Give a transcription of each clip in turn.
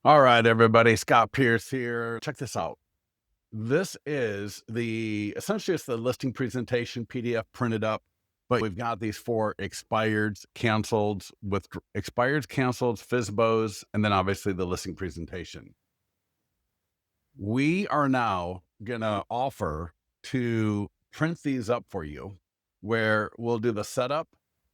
All right, everybody, Scott Pierce here. Check this out. This is essentially it's the listing presentation PDF printed up, but we've got these 4 expireds, canceled, expireds, canceled, FSBOs, and then obviously the listing presentation. We are now gonna offer to print these up for you, where we'll do the setup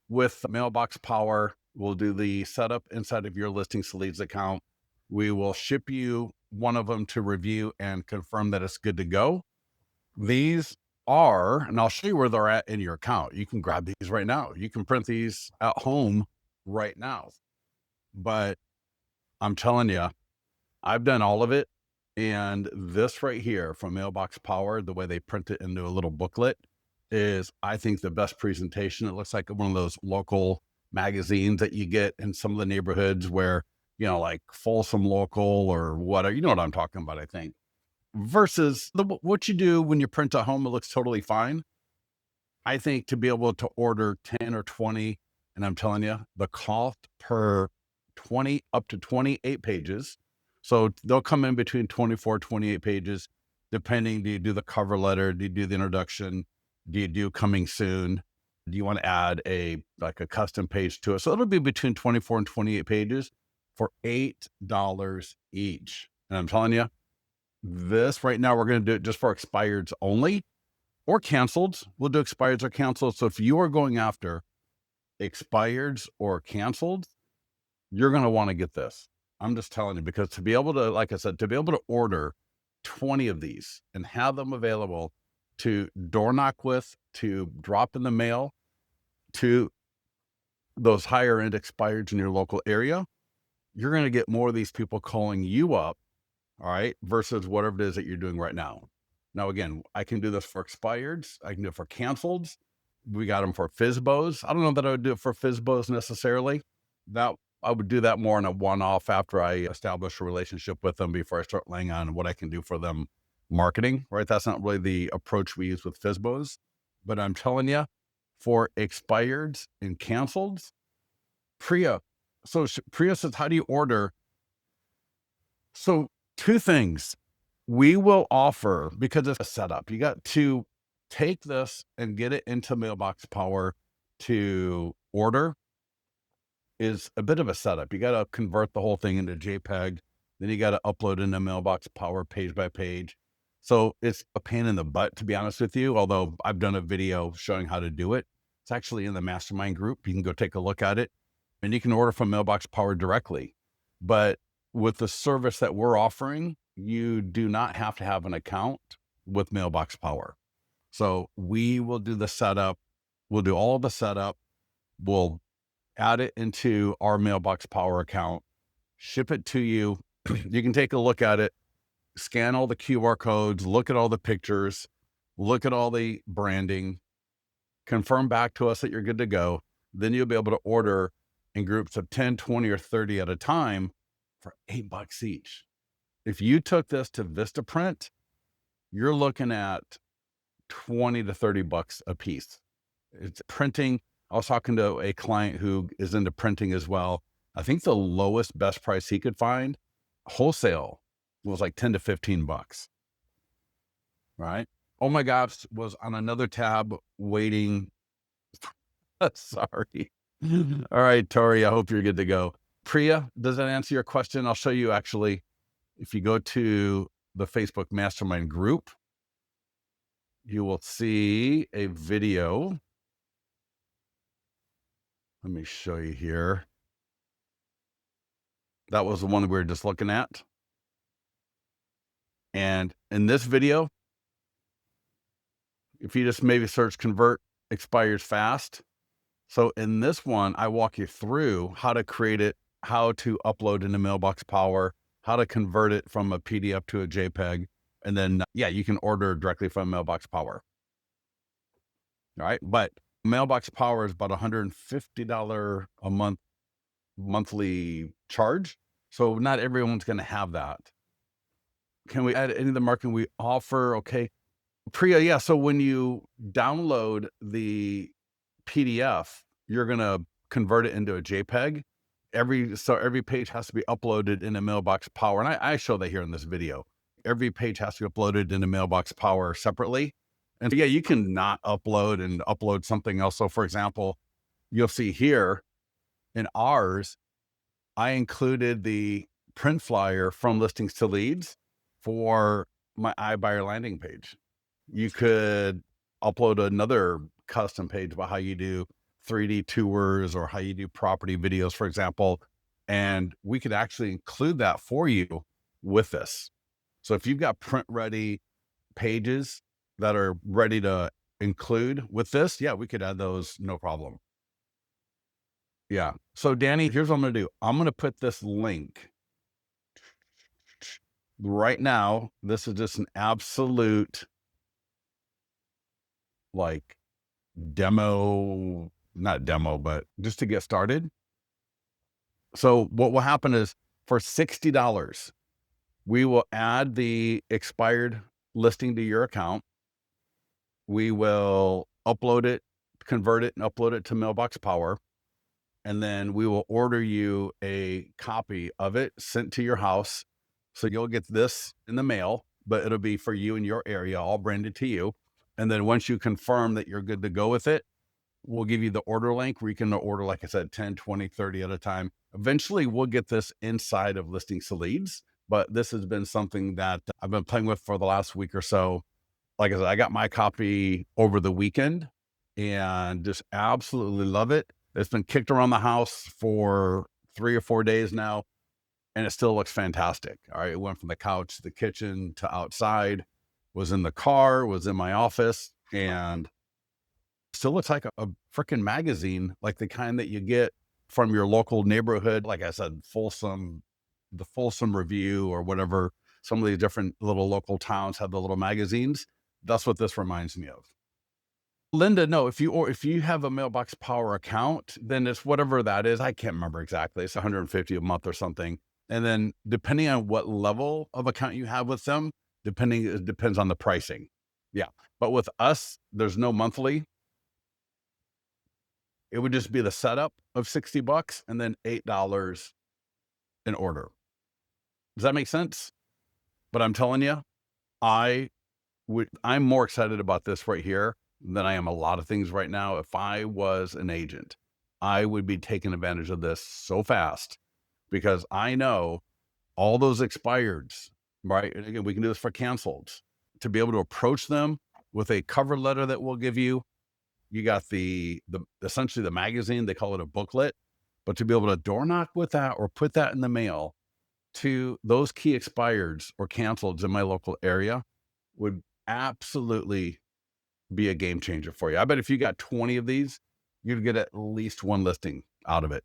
with Mailbox Power. We'll do the setup inside of your Listings Leads account. We will ship you one of them to review and confirm that it's good to go. These are, and I'll show you where they're at in your account. You can grab these right now. You can print these at home right now. But I'm telling you, I've done all of it. And this right here from Mailbox Power, the way they print it into a little booklet, is, I think, the best presentation. It looks like one of those local magazines that you get in some of the neighborhoods where, like Folsom Local or whatever, you know what I'm talking about, I think. Versus what you do when you print at home, it looks totally fine. I think to be able to order 10 or 20, and I'm telling you, the cost per 20 up to 28 pages. So they'll come in between 24, 28 pages, depending. Do you do the cover letter? Do you do the introduction? Do you do coming soon? Do you want to add a custom page to it? So it'll be between 24 and 28 pages for $8 each. And I'm telling you, this right now, we're going to do it just for expireds only or canceled. We'll do expireds or canceled. So if you are going after expireds or canceled, you're going to want to get this. I'm just telling you, because to be able to, like I said, to be able to order 20 of these and have them available to door knock with, to drop in the mail to those higher end expireds in your local area, you're going to get more of these people calling you up, all right, versus whatever it is that you're doing right now. Now, again, I can do this for expireds. I can do it for canceled. We got them for FSBOs. I don't know that I would do it for FSBOs necessarily. That I would do that more in a one-off after I establish a relationship with them before I start laying on what I can do for them marketing, right? That's not really the approach we use with FSBOs. But I'm telling you, for expireds and canceled, Priya. So Priya says, how do you order? So 2 things. We will offer, because it's a setup, you got to take this and get it into Mailbox Power to order is a bit of a setup. You got to convert the whole thing into JPEG. Then you got to upload into Mailbox Power page by page. So it's a pain in the butt, to be honest with you, although I've done a video showing how to do it. It's actually in the mastermind group. You can go take a look at it, and you can order from Mailbox Power directly. But with the service that we're offering, you do not have to have an account with Mailbox Power. So we will do the setup. We'll do all the setup. We'll add it into our Mailbox Power account, ship it to you. You can take a look at it, scan all the QR codes, look at all the pictures, look at all the branding, confirm back to us that you're good to go. Then you'll be able to order in groups of 10, 20, or 30 at a time for $8 each. If you took this to Vistaprint, you're looking at 20 to 30 bucks a piece. It's printing. I was talking to a client who is into printing as well. I think the lowest best price he could find wholesale was like 10 to 15 bucks. Right? Oh my gosh, was on another tab waiting. Sorry. All right, Tori, I hope you're good to go. Priya, does that answer your question? I'll show you actually. If you go to the Facebook Mastermind group, you will see a video. Let me show you here. That was the one we were just looking at. And in this video, if you just maybe search convert expires fast. So in this one, I walk you through how to create it, how to upload into Mailbox Power, how to convert it from a PDF to a JPEG. And then, you can order directly from Mailbox Power. All right. But Mailbox Power is about $150 a month monthly charge. So not everyone's going to have that. Can we add any of the marketing we offer? Okay. Priya, so when you download the PDF, you're going to convert it into a JPEG. Every page has to be uploaded in a Mailbox Power. And I show that here in this video. Every page has to be uploaded in a Mailbox Power separately. And yeah, you can not upload and upload something else. So for example, you'll see here in ours, I included the print flyer from Listings to Leads for my iBuyer landing page. You could upload another custom page about how you do 3D tours or how you do property videos, for example, and we could actually include that for you with this. So if you've got print ready pages that are ready to include with this, yeah, we could add those, no problem. Yeah. So Danny, here's what I'm going to do. I'm going to put this link right now. This is just an absolute like demo, not demo, but just to get started. So what will happen is for $60, we will add the expired listing to your account. We will upload it, convert it, and upload it to Mailbox Power. And then we will order you a copy of it sent to your house. So you'll get this in the mail, but it'll be for you in your area, all branded to you. And then once you confirm that you're good to go with it, we'll give you the order link where you can order, like I said, 10, 20, 30 at a time. Eventually we'll get this inside of Listings to Leads, but this has been something that I've been playing with for the last week or so. Like I said, I got my copy over the weekend and just absolutely love it. It's been kicked around the house for 3 or 4 days now, and it still looks fantastic. All right. It went from the couch to the kitchen to outside, was in the car, was in my office, and still looks like a freaking magazine, like the kind that you get from your local neighborhood. Like I said, the Folsom Review or whatever. Some of these different little local towns have the little magazines. That's what this reminds me of. Linda, no, if you have a Mailbox Power account, then it's whatever that is. I can't remember exactly. It's 150 a month or something. And then depending on what level of account you have with them, it depends on the pricing. Yeah. But with us, there's no monthly. It would just be the setup of $60 and then $8 an order. Does that make sense? But I'm telling you, I'm more excited about this right here than I am a lot of things right now. If I was an agent, I would be taking advantage of this so fast because I know all those expireds, right? And again, we can do this for canceled, to be able to approach them with a cover letter that we'll give you. You got the essentially the magazine, they call it a booklet, but to be able to door knock with that or put that in the mail to those key expireds or canceleds in my local area would absolutely be a game changer for you. I bet if you got 20 of these, you'd get at least one listing out of it.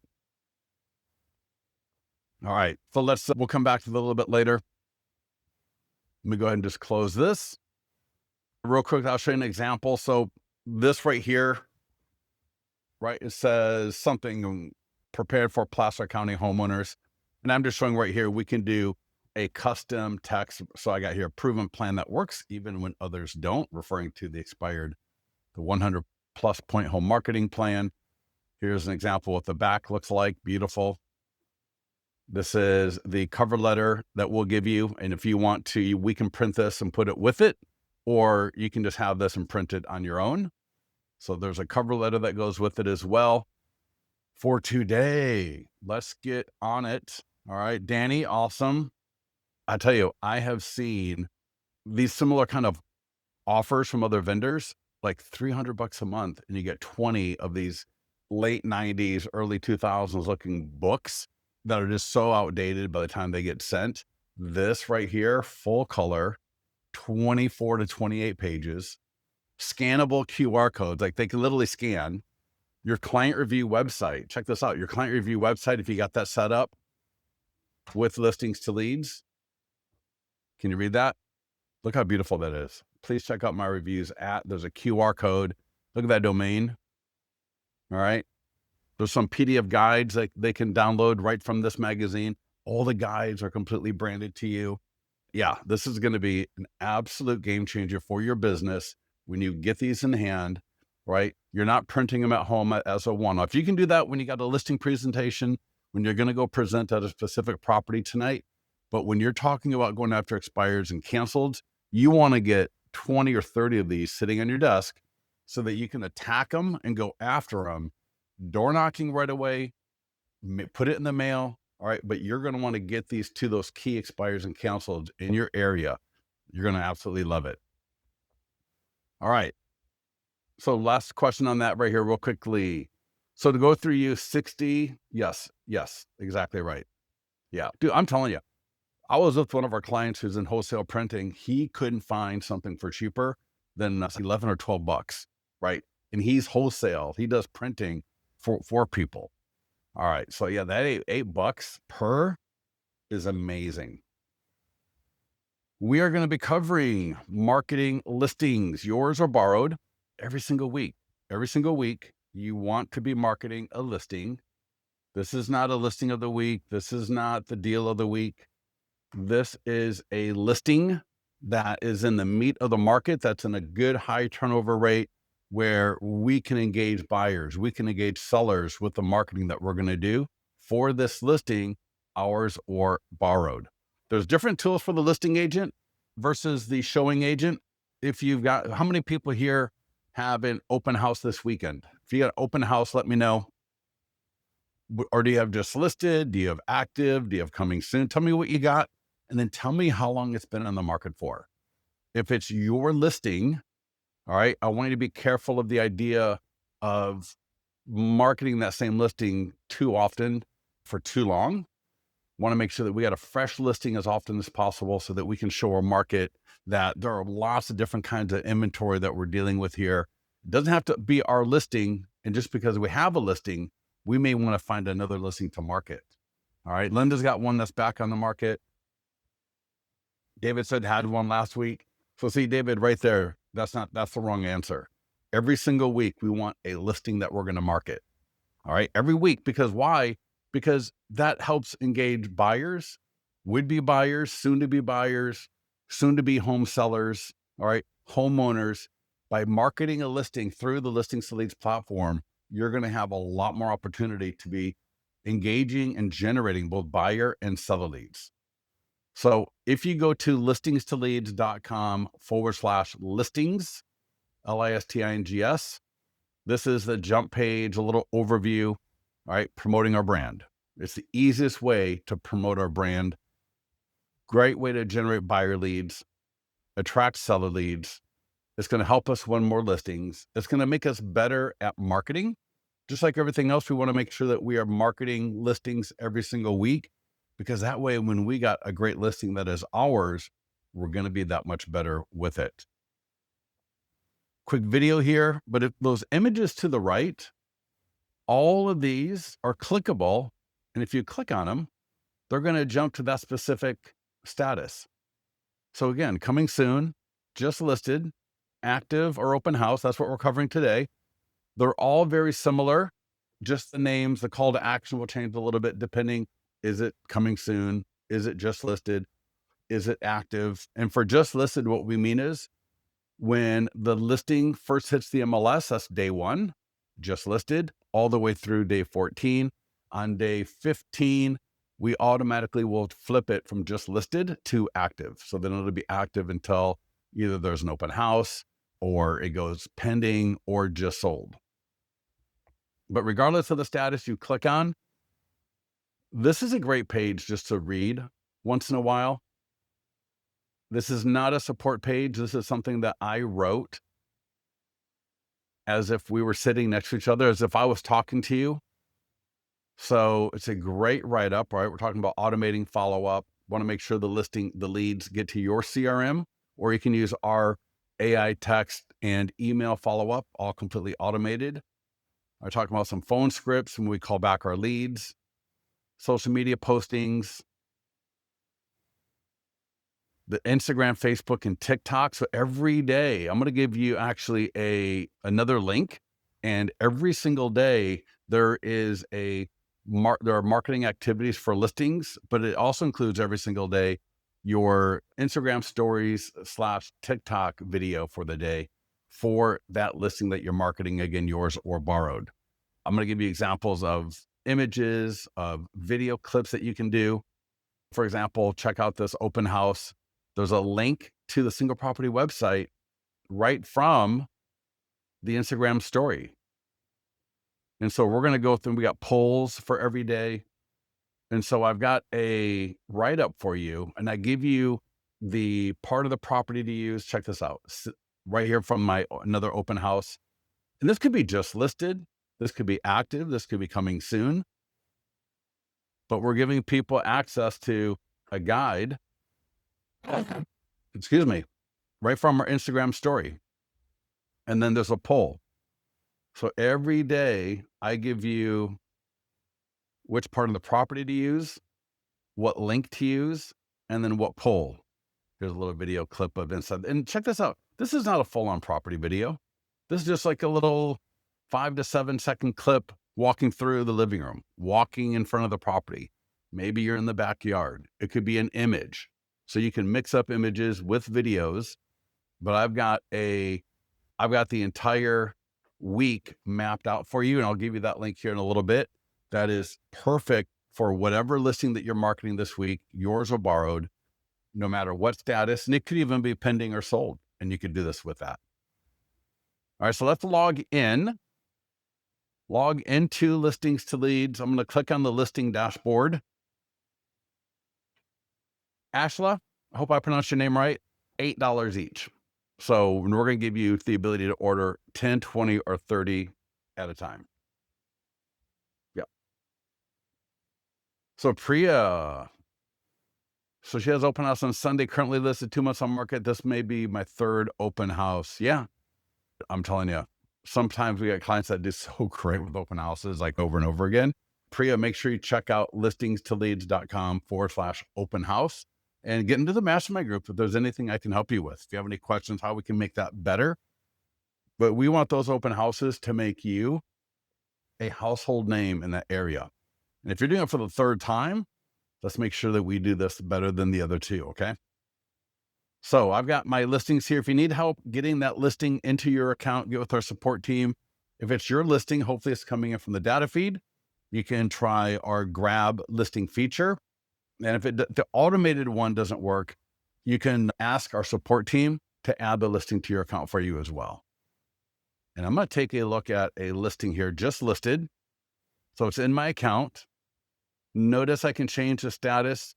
All right. So we'll come back to that a little bit later. Let me go ahead and just close this. Real quick, I'll show you an example. So this right here, right, it says something prepared for Placer County homeowners. And I'm just showing right here, we can do a custom text. So I got here, proven plan that works even when others don't, referring to the 100+ point home marketing plan. Here's an example of what the back looks like. Beautiful. This is the cover letter that we'll give you. And if you want to, we can print this and put it with it, or you can just have this and print it on your own. So there's a cover letter that goes with it as well. For today, let's get on it. All right, Danny, awesome. I tell you, I have seen these similar kind of offers from other vendors, like $300 a month, and you get 20 of these late 90s, early 2000s looking books that are just so outdated by the time they get sent. This right here, full color, 24 to 28 pages, scannable QR codes, like they can literally scan your client review website. Check this out. Your client review website, if you got that set up with Listings to Leads, can you read that? Look how beautiful that is. Please check out my reviews there's a QR code. Look at that domain. All right. There's some PDF guides that they can download right from this magazine. All the guides are completely branded to you. Yeah, this is going to be an absolute game changer for your business when you get these in hand. right? You're not printing them at home as a one-off. You can do that when you got a listing presentation, when you're going to go present at a specific property tonight. But when you're talking about going after expires and canceled, you want to get 20 or 30 of these sitting on your desk so that you can attack them and go after them, door knocking right away, put it in the mail. All right. But you're going to want to get these to those key expires and canceled in your area. You're going to absolutely love it. All right. So last question on that right here, real quickly. So to go through you 60, yes, exactly right. Yeah, dude, I'm telling you, I was with one of our clients who's in wholesale printing. He couldn't find something for cheaper than 11 or 12 bucks, right? And he's wholesale. He does printing for people. All right. So yeah, that eight bucks per is amazing. We are going to be covering marketing listings, yours or borrowed, every single week. Every single week, you want to be marketing a listing. This is not a listing of the week. This is not the deal of the week. This is a listing that is in the meat of the market, that's in a good high turnover rate where we can engage buyers, we can engage sellers with the marketing that we're going to do for this listing, ours or borrowed. There's different tools for the listing agent versus the showing agent. If you've got, how many people here have an open house this weekend? If you got an open house, let me know. Or do you have just listed? Do you have active? Do you have coming soon? Tell me what you got. And then tell me how long it's been on the market for. If it's your listing, all right, I want you to be careful of the idea of marketing that same listing too often for too long. Want to make sure that we got a fresh listing as often as possible so that we can show our market that there are lots of different kinds of inventory that we're dealing with here. It doesn't have to be our listing. And just because we have a listing, we may want to find another listing to market. All right. Linda's got one that's back on the market. David said had one last week. So see, David, right there, that's the wrong answer. Every single week, we want a listing that we're going to market. All right. Every week. Because why? Because that helps engage buyers, would-be buyers, soon-to-be buyers, soon-to-be home sellers, all right, homeowners. By marketing a listing through the Listings to Leads platform, you're going to have a lot more opportunity to be engaging and generating both buyer and seller leads. So if you go to listingstoleads.com/listings, LISTINGS, this is the jump page, a little overview, all right, promoting our brand. It's the easiest way to promote our brand. Great way to generate buyer leads, attract seller leads. It's going to help us win more listings. It's going to make us better at marketing. Just like everything else, we want to make sure that we are marketing listings every single week, because that way, when we got a great listing that is ours, we're going to be that much better with it. Quick video here, but if those images to the right, all of these are clickable. And if you click on them, they're going to jump to that specific status. So again, coming soon, just listed, active or open house. That's what we're covering today. They're all very similar. Just the names, the call to action will change a little bit depending. Is it coming soon? Is it just listed? Is it active? And for just listed, what we mean is when the listing first hits the MLS, that's day 1, just listed, all the way through day 14. On day 15, we automatically will flip it from just listed to active. So then it'll be active until either there's an open house or it goes pending or just sold. But regardless of the status you click on, this is a great page just to read once in a while. This is not a support page. This is something that I wrote as if we were sitting next to each other, as if I was talking to you. So it's a great write-up, right? We're talking about automating follow-up. Want to make sure the leads get to your CRM, or you can use our AI text and email follow-up, all completely automated. I talk about some phone scripts when we call back our leads, social media postings, the Instagram, Facebook, and TikTok. So every day, I'm going to give you actually another link, and every single day there is there are marketing activities for listings, but it also includes every single day your Instagram stories / TikTok video for the day for that listing that you're marketing, again, yours or borrowed. I'm going to give you examples of images, of video clips that you can do. For example, check out this open house. There's a link to the single property website right from the Instagram story. And so we're going to go through, we got polls for every day. And so I've got a write-up for you, and I give you the part of the property to use. Check this out. Right here from my another open house. And this could be just listed. This could be active. This could be coming soon. But we're giving people access to a guide, excuse me, right from our Instagram story. And then there's a poll. So every day I give you which part of the property to use, what link to use, and then what poll. Here's a little video clip of inside. And check this out. This is not a full-on property video. This is just like a little 5 to 7 second clip walking through the living room, walking in front of the property. Maybe you're in the backyard. It could be an image. So you can mix up images with videos, but I've got the entire week mapped out for you. And I'll give you that link here in a little bit. That is perfect for whatever listing that you're marketing this week, yours or borrowed, no matter what status. And it could even be pending or sold. And you could do this with that. All right, so let's log in. Log into listings to leads. I'm going to click on the listing dashboard. Ashla, I hope I pronounced your name right, $8 each. So we're going to give you the ability to order 10, 20, or 30 at a time. Yep. So Priya, so she has open house on Sunday, currently listed 2 months on market. This may be my 3rd open house. Yeah, I'm telling you, sometimes we get clients that do so great with open houses, like over and over again. Priya, make sure you check out listingstoleads.com/open house and get into the mastermind group if there's anything I can help you with. If you have any questions, how we can make that better. But we want those open houses to make you a household name in that area. And if you're doing it for the 3rd time, let's make sure that we do this better than the other 2, okay? So I've got my listings here. If you need help getting that listing into your account, get with our support team. If it's your listing, hopefully it's coming in from the data feed. You can try our grab listing feature. And if the automated one doesn't work, you can ask our support team to add the listing to your account for you as well. And I'm going to take a look at a listing here just listed. So it's in my account. Notice I can change the status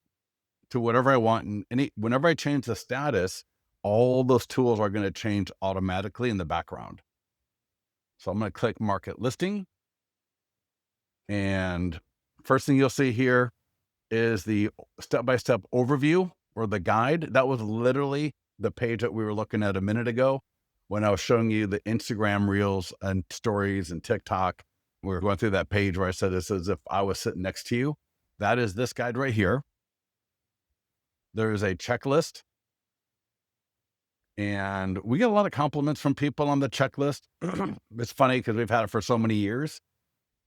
to whatever I want. And whenever I change the status, all those tools are going to change automatically in the background. So I'm going to click market listing. And first thing you'll see here is the step-by-step overview or the guide. That was literally the page that we were looking at a minute ago when I was showing you the Instagram reels and stories and TikTok. We were going through that page where I said this as if I was sitting next to you. That is this guide right here. There is a checklist. And we get a lot of compliments from people on the checklist. It's funny because we've had it for so many years,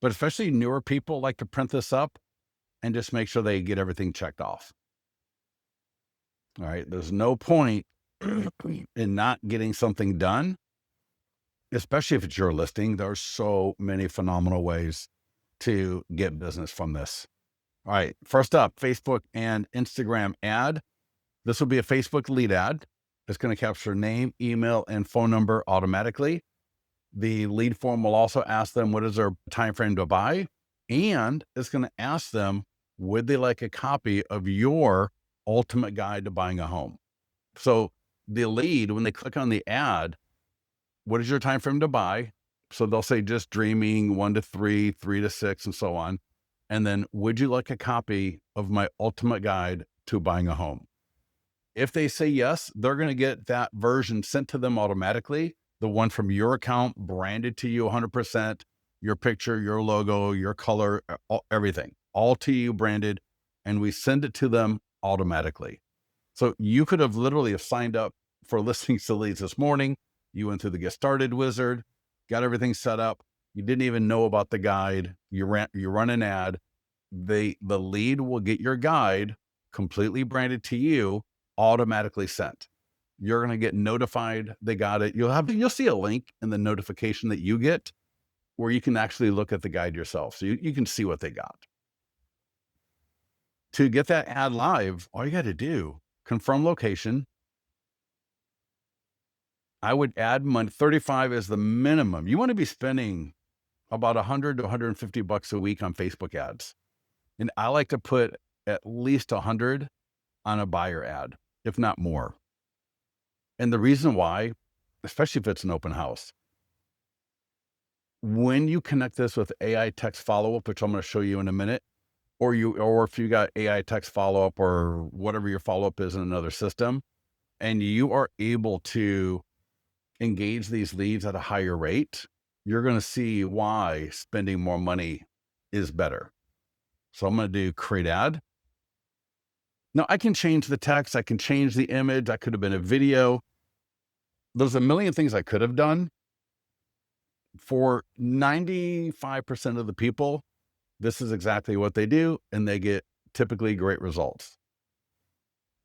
but especially newer people like to print this up and just make sure they get everything checked off. All right. There's no point in not getting something done, especially if it's your listing. There are so many phenomenal ways to get business from this. All right. First up, Facebook and Instagram ad. This will be a Facebook lead ad. It's going to capture name, email, and phone number automatically. The lead form will also ask them what is their time frame to buy, and it's going to ask them, would they like a copy of your ultimate guide to buying a home? So the lead, when they click on the ad, what is your time frame to buy? So they'll say just dreaming 1 to 3, 3 to 6, and so on. And then, would you like a copy of my ultimate guide to buying a home? If they say yes, they're going to get that version sent to them automatically. The one from your account, branded to you 100%, your picture, your logo, your color, everything, all to you branded, and we send it to them automatically. So you could have literally signed up for listings to leads this morning. You went through the get started wizard, got everything set up. You didn't even know about the guide. You run an ad. The lead will get your guide completely branded to you, automatically sent. You're going to get notified they got it. You'll see a link in the notification that you get where you can actually look at the guide yourself. So you can see what they got. To get that ad live, all you got to do, confirm location. I would add money. 35 is the minimum. You want to be spending about 100 to 150 bucks a week on Facebook ads. And I like to put at least 100 on a buyer ad, if not more. And the reason why, especially if it's an open house, when you connect this with AI text follow-up, which I'm going to show you in a minute, or if you got AI text follow-up or whatever your follow-up is in another system, and you are able to engage these leads at a higher rate, you're going to see why spending more money is better. So I'm going to do create ad. Now I can change the text. I can change the image. That could have been a video. There's a million things I could have done. For 95% of the people, this is exactly what they do, and they get typically great results.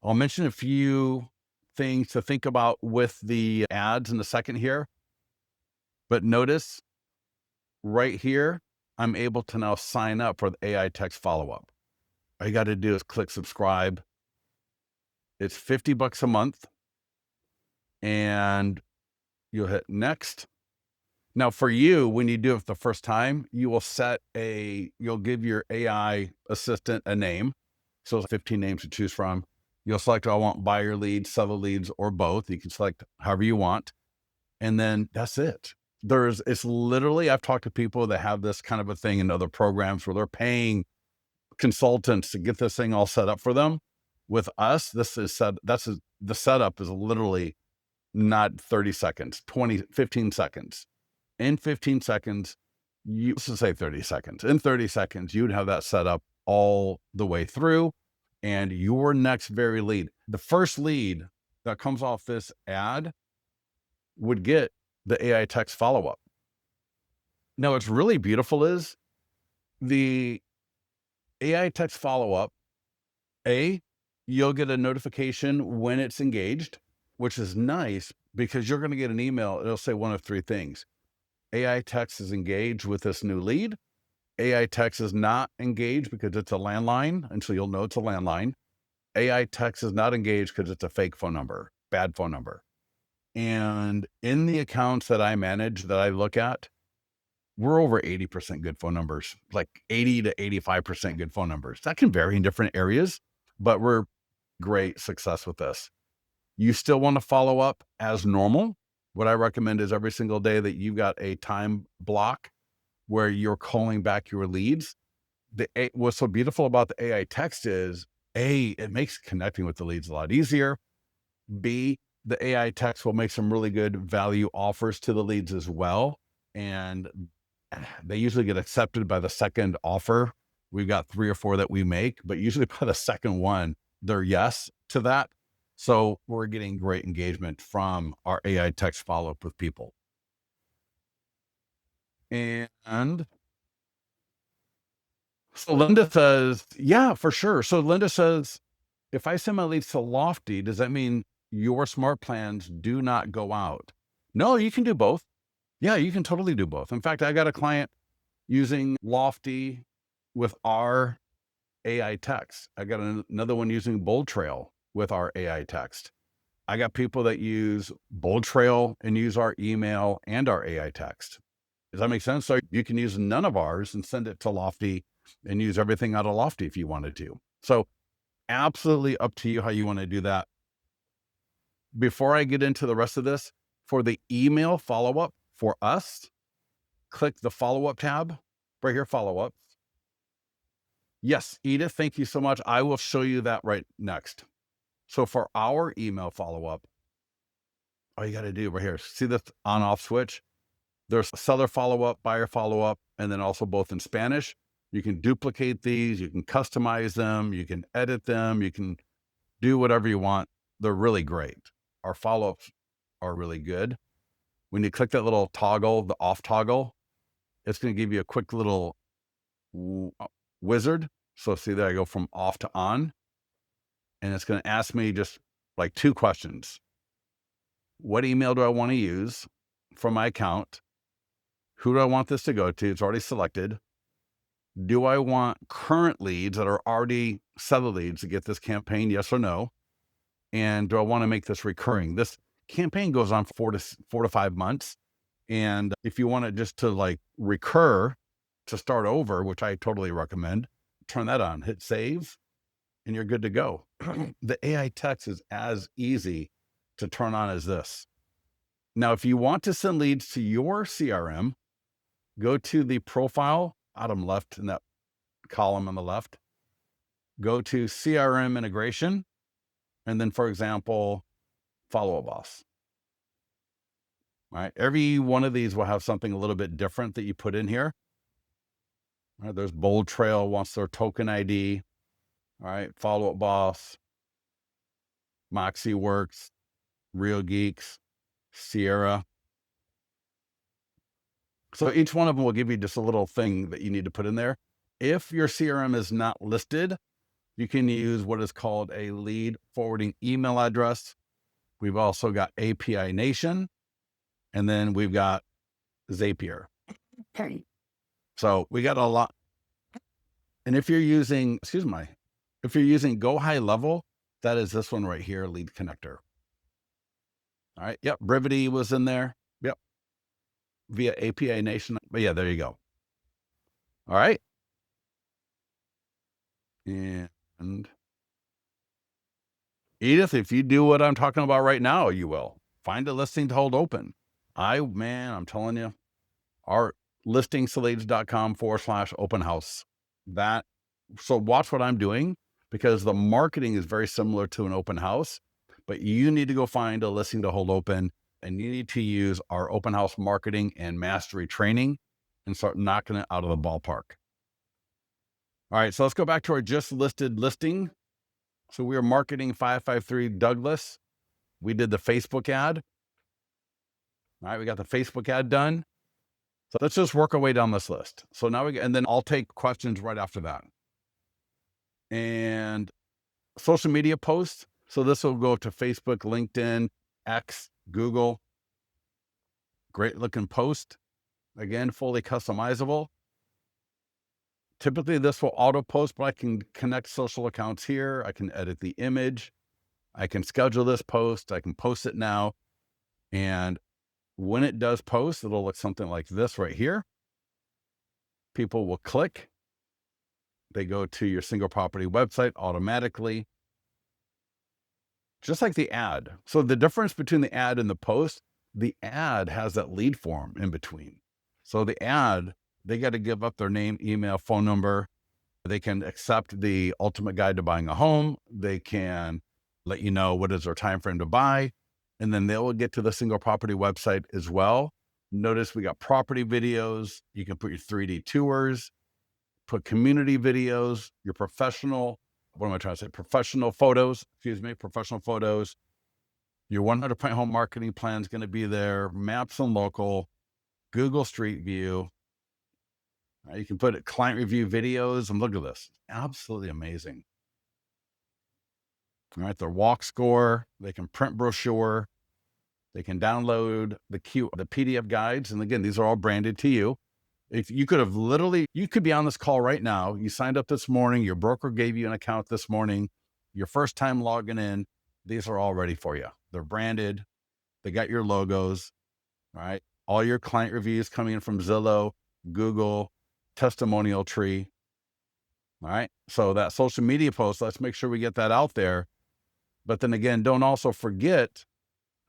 I'll mention a few things to think about with the ads in a second here, but notice right here, I'm able to now sign up for the AI text follow-up. All you got to do is click subscribe. It's 50 bucks a month, and you'll hit next. Now for you, when you do it the first time, you'll give your AI assistant a name. So 15 names to choose from. You'll select, I want buyer leads, seller leads, or both. You can select however you want. And then that's it. It's literally, I've talked to people that have this kind of a thing in other programs where they're paying consultants to get this thing all set up for them. With us, the setup is literally not 30 seconds, 15 seconds. In 15 seconds, let's just say 30 seconds. In 30 seconds, you'd have that set up all the way through, and your next very lead, the first lead that comes off this ad, would get the AI text follow-up. Now, what's really beautiful is the AI text follow-up, you'll get a notification when it's engaged, which is nice because you're going to get an email. It'll say one of three things. AI text is engaged with this new lead. AI text is not engaged because it's a landline, and so you'll know it's a landline. AI text is not engaged because it's a fake phone number, bad phone number. And in the accounts that I manage, that I look at, we're over 80% good phone numbers, like 80 to 85% good phone numbers. That can vary in different areas, but we're great success with this. You still want to follow up as normal. What I recommend is every single day that you've got a time block where you're calling back your leads. What's so beautiful about the AI text is it makes connecting with the leads a lot easier. B, the AI text will make some really good value offers to the leads as well. And they usually get accepted by the second offer. We've got 3 or 4 that we make, but usually by the second one, they're yes to that. So we're getting great engagement from our AI text follow-up with people. And so Linda says, yeah, for sure. So Linda says, if I send my leads to Lofty, does that mean your smart plans do not go out? No, you can do both. Yeah, you can totally do both. In fact, I got a client using Lofty with our AI text. I got another one using Bold Trail with our AI text. I got people that use Bold Trail and use our email and our AI text. Does that make sense? So you can use none of ours and send it to Lofty and use everything out of Lofty if you wanted to. So absolutely up to you how you want to do that. Before I get into the rest of this, for the email follow-up for us, click the follow-up tab right here, follow-up. Yes, Edith, thank you so much. I will show you that right next. So for our email follow-up, all you got to do right here, see this on-off switch? There's seller follow-up, buyer follow-up, and then also both in Spanish. You can duplicate these, you can customize them, you can edit them, you can do whatever you want. They're really great. Our follow-ups are really good. When you click that little toggle, the off toggle, it's going to give you a quick little wizard. So see there, I go from off to on, and it's going to ask me just like 2 questions. what email do I want to use for my account? Who do I want this to go to? It's already selected. Do I want current leads that are already seller leads to get this campaign? Yes or no? And do I want to make this recurring? This campaign goes on for 4 to 5 months. And if you want it just to like recur to start over, which I totally recommend, turn that on, hit save, and you're good to go. The AI text is as easy to turn on as this. Now, if you want to send leads to your CRM, go to the profile, bottom left in that column on the left, go to CRM Integration, and then, for example, Follow-Up Boss. All right. Every one of these will have something a little bit different that you put in here. All right, there's Bold Trail wants their token ID. All right. Follow-Up Boss, Moxie Works, Real Geeks, Sierra. So each one of them will give you just a little thing that you need to put in there. If your CRM is not listed, you can use what is called a lead forwarding email address. We've also got API Nation, and then we've got Zapier. So we got a lot. And if you're using, if you're using Go High Level, that is this one right here, Lead Connector. All right. Yep. Brevity was in there. Yep. Via API Nation. But yeah, there you go. All right. And Edith, if you do what I'm talking about right now, you will find a listing to hold open. I'm telling you, our listingslaves.com/open house. So watch what I'm doing, because the marketing is very similar to an open house, but you need to go find a listing to hold open, and you need to use our open house marketing and mastery training and start knocking it out of the ballpark. All right, so let's go back to our just listed listing. So we are marketing 553 Douglas. We did the Facebook ad. All right, we got the Facebook ad done. So let's just work our way down this list. So now and then I'll take questions right after that. And social media posts. So this will go to Facebook, LinkedIn, X, Google. Great looking post. Again, fully customizable. Typically this will auto post, but I can connect social accounts here. I can edit the image. I can schedule this post. I can post it now. And when it does post, it'll look something like this right here. People will click. They go to your single property website automatically, just like the ad. So the difference between the ad and the post, the ad has that lead form in between. So the ad, they got to give up their name, email, phone number. They can accept the ultimate guide to buying a home. They can let you know what is their time frame to buy. And then they will get to the single property website as well. Notice we got property videos. You can put your 3D tours, put community videos, your professional photos, professional photos. Your 100% home marketing plan is going to be there. Maps and local, Google Street View. You can put client review videos, and look at this. Absolutely amazing. All right, their walk score, they can print brochure, they can download the PDF guides. And again, these are all branded to you. If you could you could be on this call right now. You signed up this morning, your broker gave you an account this morning, your first time logging in. These are all ready for you. They're branded. They got your logos. All right. All your client reviews coming in from Zillow, Google, testimonial tree. All right. So that social media post, let's make sure we get that out there. But then again, don't also forget,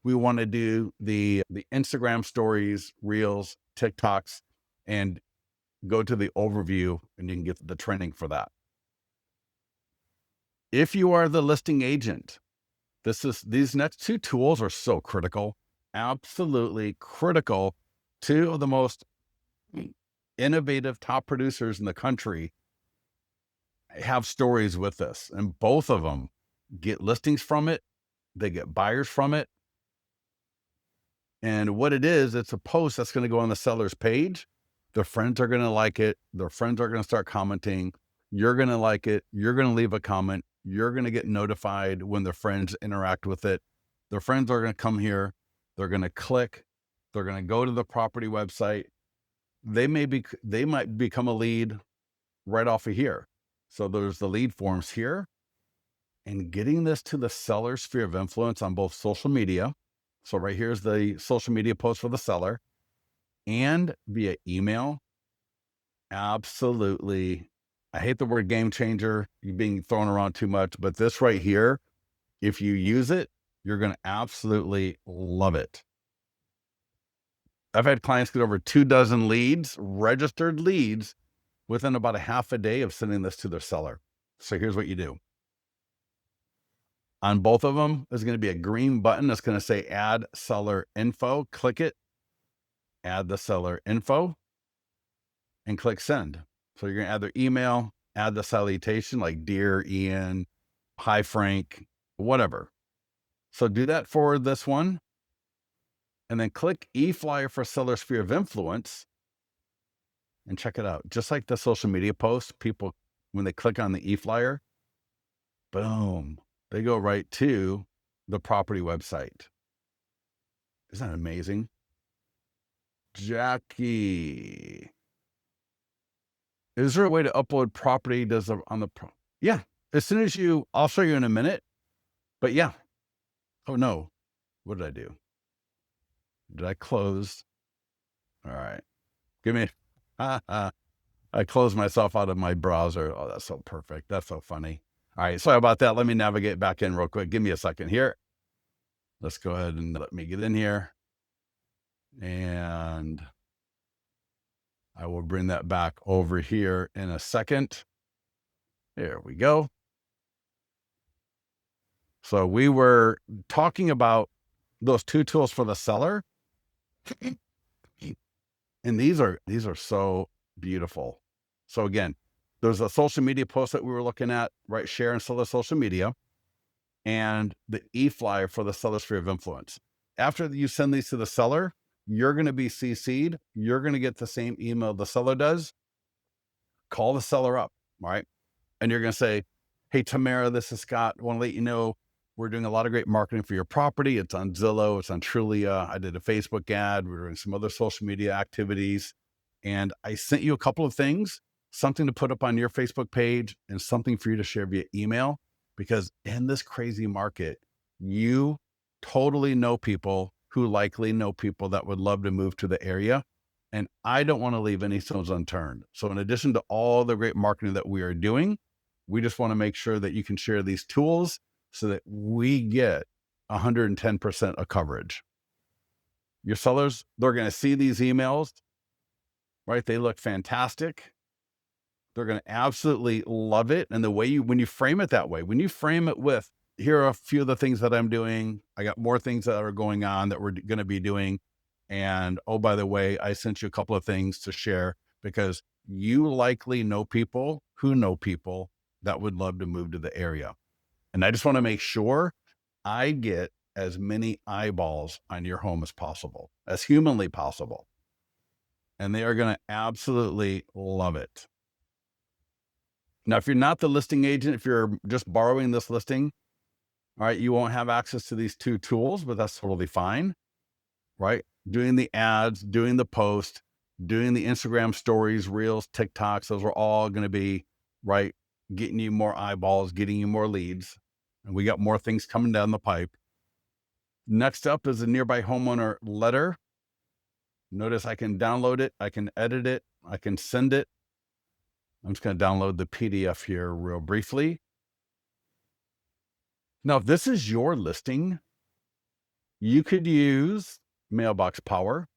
we want to do the Instagram stories, reels, TikToks, and go to the overview, and you can get the training for that. If you are the listing agent, these next two tools are so critical, absolutely critical. Two of the most innovative top producers in the country have stories with this, and both of them get listings from it. They get buyers from it. And what it is, it's a post that's going to go on the seller's page. Their friends are going to like it. Their friends are going to start commenting. You're going to like it. You're going to leave a comment. You're going to get notified when their friends interact with it. Their friends are going to come here. They're going to click, they're going to go to the property website. They might become a lead right off of here. So there's the lead forms here, and getting this to the seller's sphere of influence on both social media. So right here's the social media post for the seller, and via email. Absolutely. I hate the word game changer being thrown around too much, but this right here, if you use it, you're going to absolutely love it. I've had clients get over 24 leads, registered leads, within about a half a day of sending this to their seller. So here's what you do. On both of them, there's going to be a green button that's going to say add seller info. Click it, add the seller info, and click send. So you're going to add their email, add the salutation like dear Ian, hi Frank, whatever. So do that for this one, and then click e-flyer for seller sphere of influence, and check it out. Just like the social media post, people, when they click on the e-flyer, boom, they go right to the property website. Isn't that amazing? Jackie, is there a way to upload property? Yeah, as soon as I'll show you in a minute, but yeah. Oh no, what did I do? Did I close? All right, give me, I closed myself out of my browser. Oh, that's so perfect. That's so funny. All right, sorry about that. Let me navigate back in real quick. Give me a second here. Let's go ahead and let me get in here. And I will bring that back over here in a second. There we go. So we were talking about those two tools for the seller. And these are so beautiful. So again, there's a social media post that we were looking at, right? Share and sell the social media, and the e-flyer for the seller sphere of influence. After you send these to the seller, you're going to be CC'd. You're going to get the same email the seller does. Call the seller up, right? And you're going to say, hey, Tamara, this is Scott. I want to let you know we're doing a lot of great marketing for your property. It's on Zillow. It's on Trulia. I did a Facebook ad. We're doing some other social media activities. And I sent you a couple of things, something to put up on your Facebook page and something for you to share via email. Because in this crazy market, you totally know people who likely know people that would love to move to the area. And I don't want to leave any stones unturned. So in addition to all the great marketing that we are doing, we just want to make sure that you can share these tools so that we get 110% of coverage. Your sellers, they're going to see these emails, right? They look fantastic. They're going to absolutely love it. And the way when you frame it that way, when you frame it with, here are a few of the things that I'm doing. I got more things that are going on that we're going to be doing. And oh, by the way, I sent you a couple of things to share because you likely know people who know people that would love to move to the area. And I just want to make sure I get as many eyeballs on your home as possible, as humanly possible. And they are going to absolutely love it. Now, if you're not the listing agent, if you're just borrowing this listing, all right, you won't have access to these two tools, but that's totally fine, right? Doing the ads, doing the post, doing the Instagram stories, reels, TikToks, those are all going to be, right, getting you more eyeballs, getting you more leads. And we got more things coming down the pipe. Next up is a nearby homeowner letter. Notice I can download it, I can edit it, I can send it. I'm just going to download the PDF here real briefly. Now, if this is your listing, you could use Mailbox Power.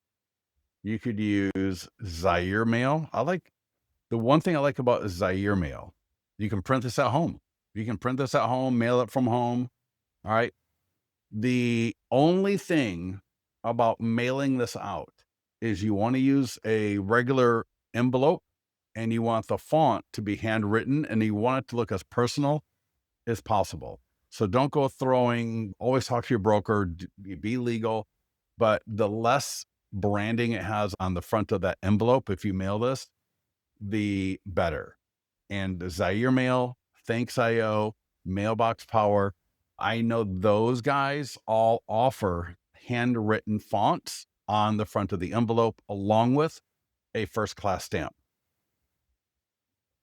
You could use Zaire Mail. The one thing I like about Zaire Mail, you can print this at home. You can print this at home, mail it from home. All right. The only thing about mailing this out is you want to use a regular envelope and you want the font to be handwritten and you want it to look as personal as possible. So don't go always talk to your broker, be legal, but the less branding it has on the front of that envelope, if you mail this, the better. And the Zaire Mail, Thanks.io, Mailbox Power, I know those guys all offer handwritten fonts on the front of the envelope, along with a first-class stamp.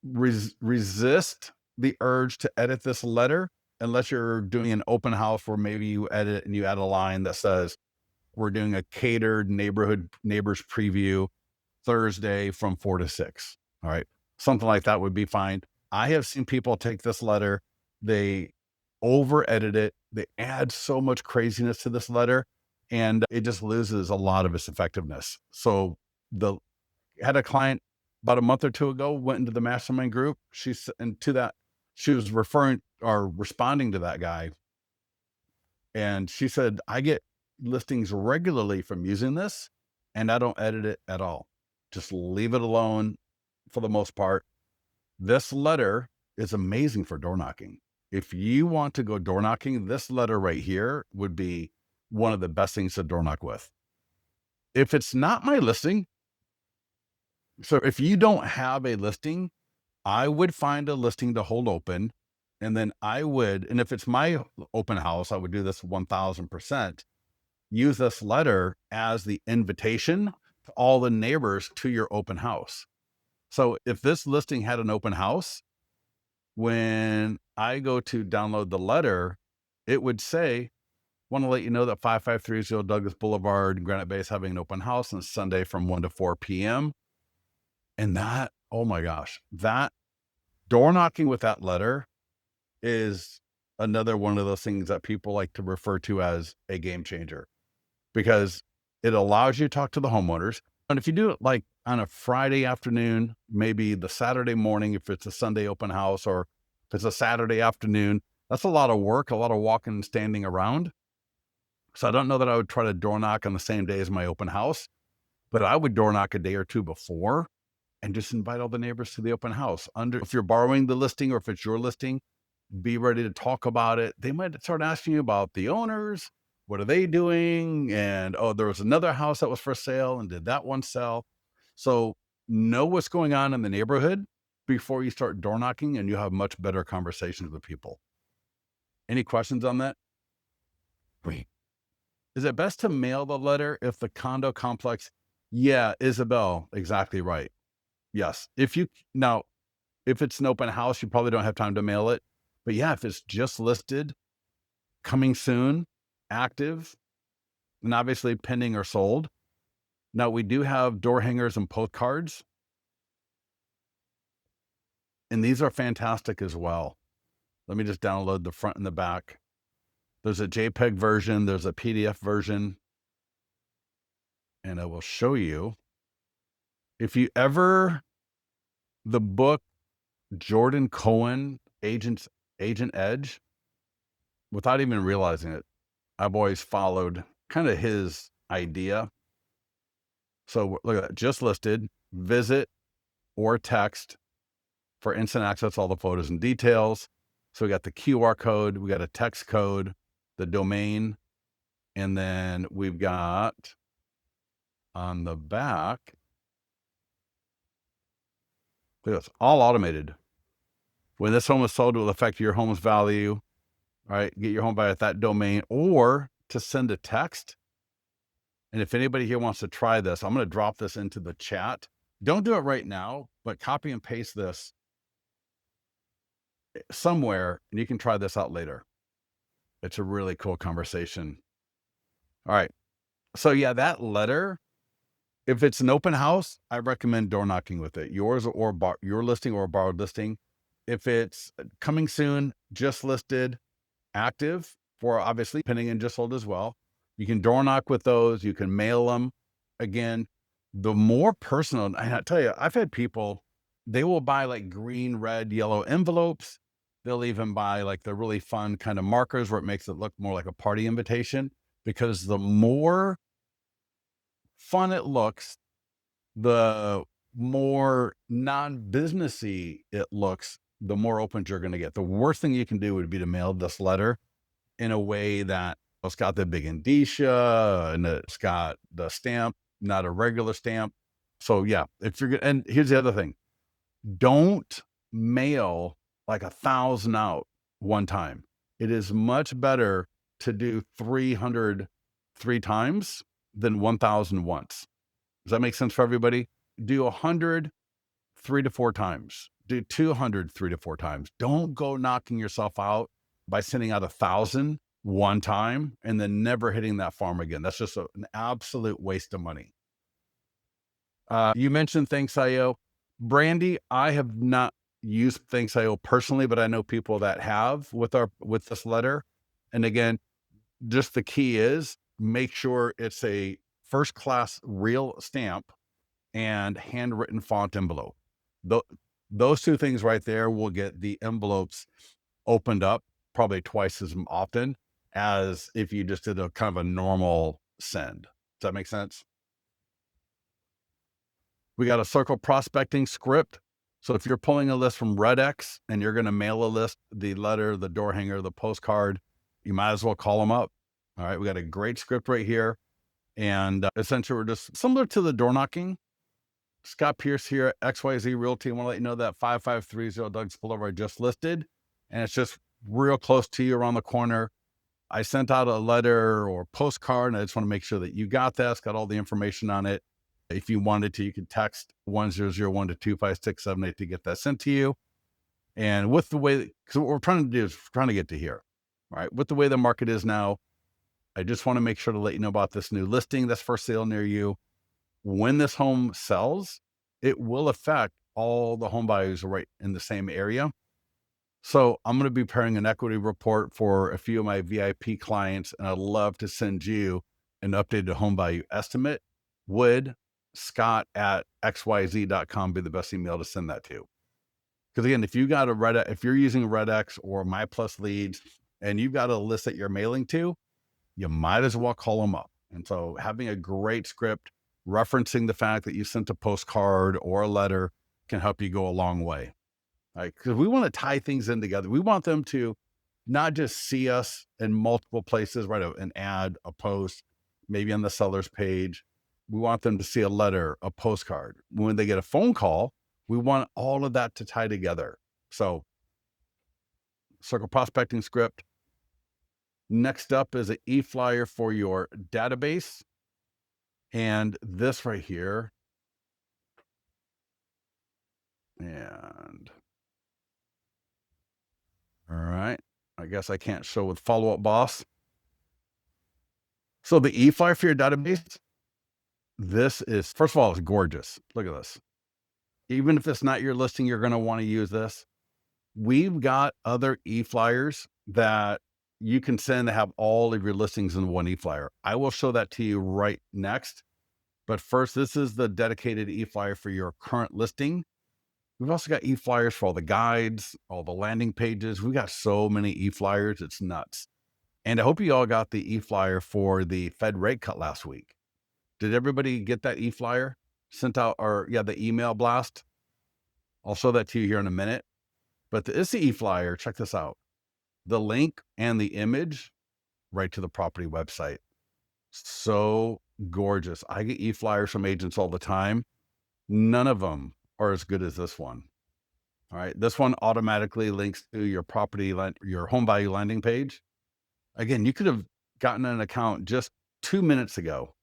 Resist the urge to edit this letter unless you're doing an open house where maybe you edit and you add a line that says, we're doing a catered neighbors preview Thursday from 4 to 6. All right. Something like that would be fine. I have seen people take this letter, they over edit it, they add so much craziness to this letter, and it just loses a lot of its effectiveness. So the had a client about a month or two ago, went into the mastermind group. She was referring or responding to that guy. And she said, I get listings regularly from using this and I don't edit it at all. Just leave it alone for the most part. This letter is amazing for door knocking. If you want to go door knocking, this letter right here would be one of the best things to door knock with. If it's not my listing, so if you don't have a listing, I would find a listing to hold open. And then and if it's my open house, I would do this 1000%. Use this letter as the invitation to all the neighbors to your open house. So if this listing had an open house, when I go to download the letter, it would say, want to let you know that 5530 Douglas Boulevard, Granite Bay is having an open house on Sunday from 1 to 4 p.m. And that, oh my gosh, that door knocking with that letter is another one of those things that people like to refer to as a game changer, because it allows you to talk to the homeowners. And if you do it like on a Friday afternoon, maybe the Saturday morning, if it's a Sunday open house, or if it's a Saturday afternoon, that's a lot of work, a lot of walking and standing around. So I don't know that I would try to door knock on the same day as my open house, but I would door knock a day or two before and just invite all the neighbors to the open house. If you're borrowing the listing or if it's your listing, be ready to talk about it. They might start asking you about the owners. What are they doing? And, oh, there was another house that was for sale, and did that one sell? So know what's going on in the neighborhood before you start door knocking, and you have much better conversations with people. Any questions on that? Great. Is it best to mail the letter if the condo complex? Yeah, Isabel, exactly right. Yes. If it's an open house, you probably don't have time to mail it. But yeah, if it's just listed, coming soon, active, and obviously pending or sold. Now, we do have door hangers and postcards, and these are fantastic as well. Let me just download the front and the back. There's a JPEG version, there's a PDF version, and I will show you. If you the book Jordan Cohen, Agent Edge, without even realizing it, I've always followed kind of his idea. So look at that, just listed, visit or text for instant access, all the photos and details. So we got the QR code, we got a text code, the domain, and then we've got on the back, look at this, all automated. When this home is sold, it will affect your home's value. All right, get your home value at that domain, or to send a text. And if anybody here wants to try this, I'm going to drop this into the chat. Don't do it right now, but copy and paste this somewhere, and you can try this out later. It's a really cool conversation. All right. So yeah, that letter, if it's an open house, I recommend door knocking with it. Yours or your listing or a borrowed listing. If it's coming soon, just listed, active, for obviously pending and just sold as well, you can door knock with those. You can mail them. Again, the more personal, and I tell you, I've had people, they will buy like green, red, yellow envelopes. They'll even buy like the really fun kind of markers where it makes it look more like a party invitation, because the more fun it looks, the more non-businessy it looks, the more opens you're going to get. The worst thing you can do would be to mail this letter in a way that it's got the big indicia and it's got the stamp, not a regular stamp. So yeah, if you're good, and here's the other thing, don't mail like 1,000 out one time. It is much better to do 300 3 times than 1,000 once. Does that make sense for everybody? Do 100 3 to 4 times. Do 200 3 to 4 times. Don't go knocking yourself out by sending out 1,000 one time and then never hitting that farm again. That's just an absolute waste of money. You mentioned Thanks.io. Brandy, I have not used Thanks.io personally, but I know people that have with this letter. And again, just the key is make sure it's a first class real stamp and handwritten font envelope. Those two things right there will get the envelopes opened up probably twice as often as if you just did a kind of a normal send. Does that make sense? We got a circle prospecting script. So if you're pulling a list from Red-X and you're going to mail a list, the letter, the door hanger, the postcard, you might as well call them up. All right. We got a great script right here. And essentially, we're just similar to the door knocking. Scott Pierce here at XYZ Realty. I want to let you know that 5530 Doug's Boulevard I just listed, and it's just real close to you around the corner. I sent out a letter or postcard, and I just want to make sure that you got that. It's got all the information on it. If you wanted to, you could text 1001 to 25678 to get that sent to you. And with the way, because what we're trying to do is trying to get to here, right? With the way the market is now, I just want to make sure to let you know about this new listing that's for sale near you. When this home sells, it will affect all the home buyers right in the same area. So I'm going to be preparing an equity report for a few of my VIP clients, and I'd love to send you an updated home value estimate. Would Scott at xyz.com be the best email to send that to? Because again, if you're using Red-X or My Plus Leads and you've got a list that you're mailing to, you might as well call them up. And so having a great script referencing the fact that you sent a postcard or a letter can help you go a long way. Right? Because we want to tie things in together. We want them to not just see us in multiple places, right? An ad, a post, maybe on the seller's page. We want them to see a letter, a postcard. When they get a phone call, we want all of that to tie together. So circle prospecting script. Next up is an e-flyer for your database. And this right here. And all right, I guess I can't show with Follow-Up Boss. So the e-flyer for your database, this is, first of all, it's gorgeous. Look at this. Even if it's not your listing, you're going to want to use this. We've got other e-flyers that you can send to have all of your listings in one e-flyer. I will show that to you right next. But first, this is the dedicated e-flyer for your current listing. We've also got e-flyers for all the guides, all the landing pages. We've got so many e-flyers. It's nuts. And I hope you all got the e-flyer for the Fed rate cut last week. Did everybody get that e-flyer sent out, or the email blast? I'll show that to you here in a minute. But this e-flyer, check this out. The link and the image right to the property website. So gorgeous. I get e-flyers from agents all the time. None of them are as good as this one. All right. This one automatically links to your your home value landing page. Again, you could have gotten an account just 2 minutes ago,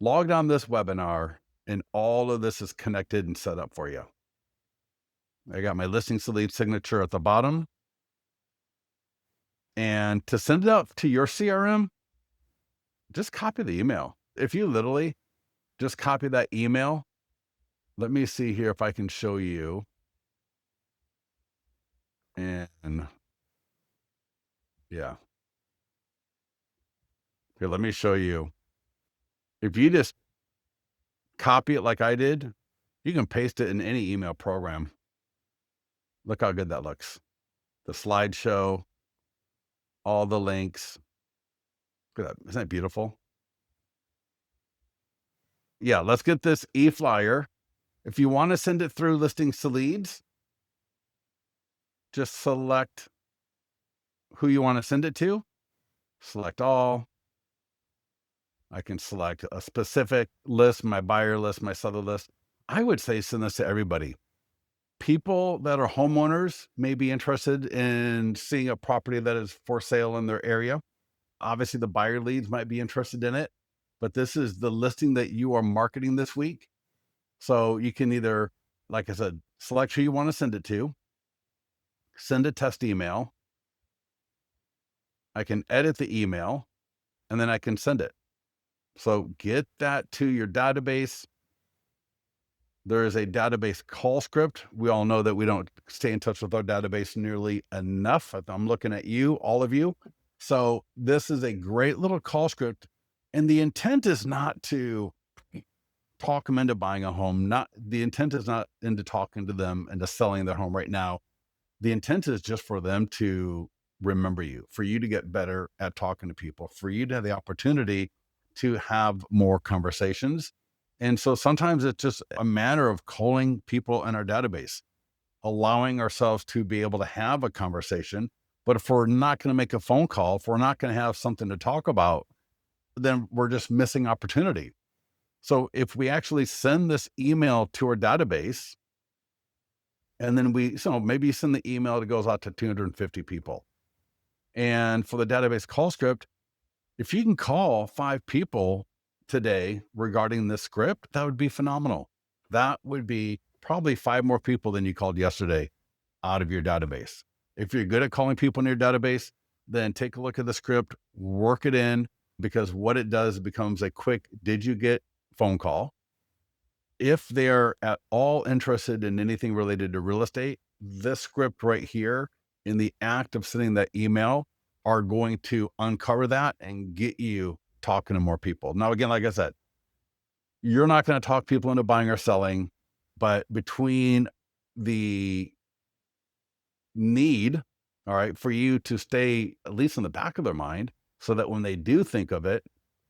logged on this webinar, and all of this is connected and set up for you. I got my listing lead signature at the bottom. And to send it out to your CRM, just copy the email. If you literally just copy that email, let me see here if I can show you. And yeah. Here, let me show you. If you just copy it like I did, you can paste it in any email program. Look how good that looks. The slideshow, all the links. Look at that. Isn't that beautiful? Yeah, let's get this e-flyer. If you want to send it through listings to leads, just select who you want to send it to. Select all. I can select a specific list, my buyer list, my seller list. I would say send this to everybody. People that are homeowners may be interested in seeing a property that is for sale in their area. Obviously, the buyer leads might be interested in it, but this is the listing that you are marketing this week. So you can either, like I said, select who you want to send it to, send a test email. I can edit the email, and then I can send it. So get that to your database. There is a database call script. We all know that we don't stay in touch with our database nearly enough. I'm looking at you, all of you. So this is a great little call script. And the intent is not to talk them into buying a home. Not the intent is not into talking to them into selling their home right now. The intent is just for them to remember you, for you to get better at talking to people, for you to have the opportunity to have more conversations. And so sometimes it's just a matter of calling people in our database, allowing ourselves to be able to have a conversation. But if we're not going to make a phone call, if we're not going to have something to talk about, then we're just missing opportunity. So if we actually send this email to our database, and then maybe you send the email that goes out to 250 people. And for the database call script, if you can call 5 people today regarding this script, that would be phenomenal. That would be probably 5 more people than you called yesterday out of your database. If you're good at calling people in your database, then take a look at the script, work it in, because what it does becomes a quick, did you get phone call? If they're at all interested in anything related to real estate, this script right here in the act of sending that email are going to uncover that and get you talking to more people. Now, again, like I said, you're not going to talk people into buying or selling, but between the need, all right, for you to stay at least in the back of their mind so that when they do think of it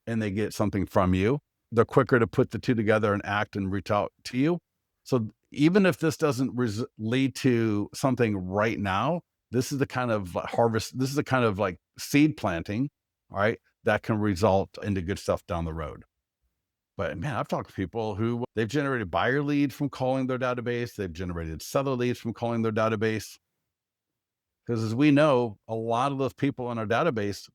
and they get something from you, they're quicker to put the two together and act and reach out to you. So even if this doesn't lead to something right now, this is the kind of harvest, this is the kind of like seed planting, all right, that can result into good stuff down the road. But man, I've talked to people who they've generated buyer leads from calling their database. They've generated seller leads from calling their database. Because as we know, a lot of those people in our database,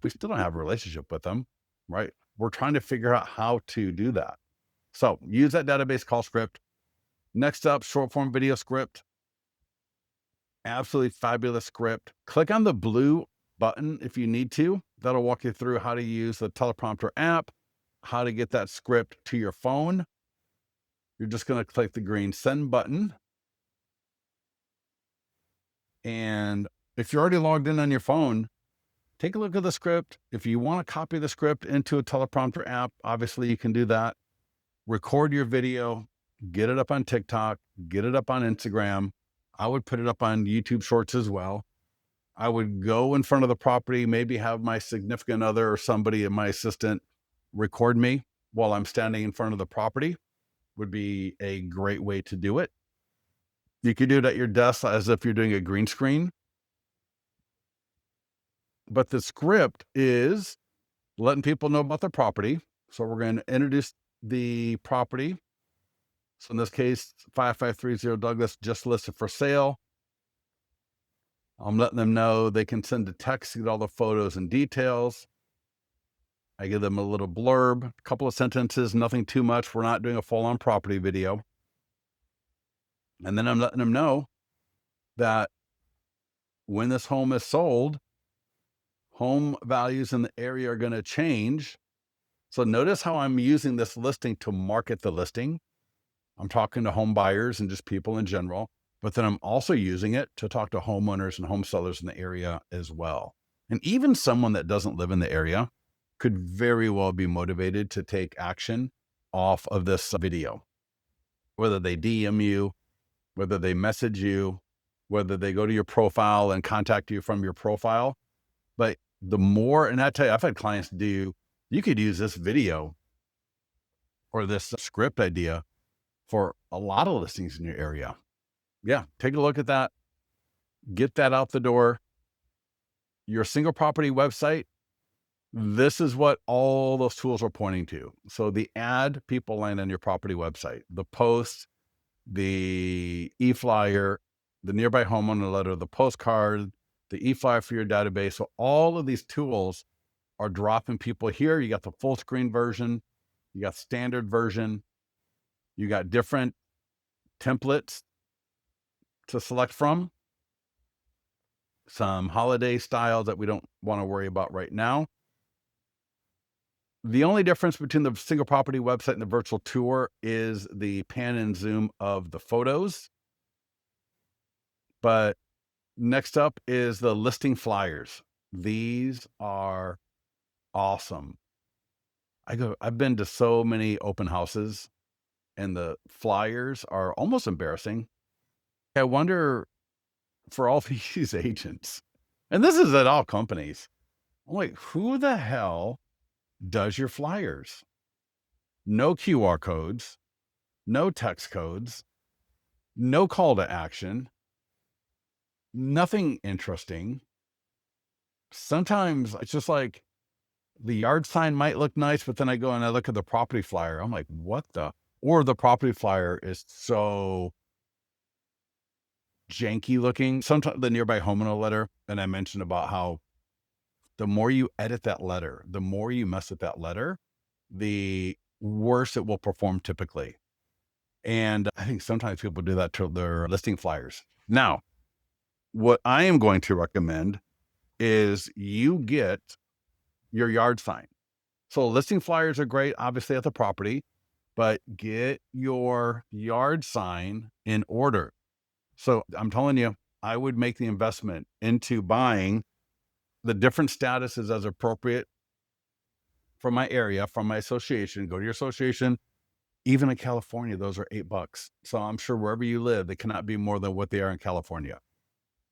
we still don't have a relationship with them, right? We're trying to figure out how to do that. So use that database call script. Next up, short form video script. Absolutely fabulous script. Click on the blue button if you need to. That'll walk you through how to use the teleprompter app, how to get that script to your phone. You're just going to click the green send button. And if you're already logged in on your phone, take a look at the script. If you want to copy the script into a teleprompter app, obviously you can do that. Record your video, get it up on TikTok, get it up on Instagram. I would put it up on YouTube Shorts as well. I would go in front of the property, maybe have my significant other or somebody, my assistant, record me while I'm standing in front of the property. Would be a great way to do it. You could do it at your desk as if you're doing a green screen. But the script is letting people know about the property. So we're going to introduce the property. So in this case, 5530 Douglas just listed for sale. I'm letting them know they can send a text to get all the photos and details. I give them a little blurb, a couple of sentences, nothing too much. We're not doing a full-on property video. And then I'm letting them know that when this home is sold, home values in the area are going to change. So notice how I'm using this listing to market the listing. I'm talking to home buyers and just people in general, but then I'm also using it to talk to homeowners and home sellers in the area as well. And even someone that doesn't live in the area could very well be motivated to take action off of this video, whether they DM you, whether they message you, whether they go to your profile and contact you from your profile. But the more, and I tell you, I've had clients you could use this video or this script idea for a lot of listings in your area. Yeah, take a look at that. Get that out the door. Your single property website, this is what all those tools are pointing to. So the ad people land on your property website, the post, the e-flyer, the nearby homeowner letter, the postcard, the e-flyer for your database. So all of these tools are dropping people here. You got the full screen version, you got standard version, you got different templates to select from, some holiday styles that we don't want to worry about right now. The only difference between the single property website and the virtual tour is the pan and zoom of the photos. But next up is the listing flyers. These are awesome. I've been to so many open houses and the flyers are almost embarrassing. I wonder for all these agents, and this is at all companies, I'm like, who the hell does your flyers? No QR codes, no text codes, no call to action, nothing interesting. Sometimes it's just like the yard sign might look nice, but then I go and I look at the property flyer. I'm like, what the? Or the property flyer is so janky looking. Sometimes the nearby homeowner letter, and I mentioned about how the more you edit that letter, the more you mess with that letter, the worse it will perform typically. And I think sometimes people do that to their listing flyers. Now, what I am going to recommend is you get your yard sign. So listing flyers are great, obviously, at the property, but get your yard sign in order. So I'm telling you, I would make the investment into buying the different statuses as appropriate for my area, from my association. Go to your association. Even in California, those are $8. So I'm sure wherever you live, they cannot be more than what they are in California.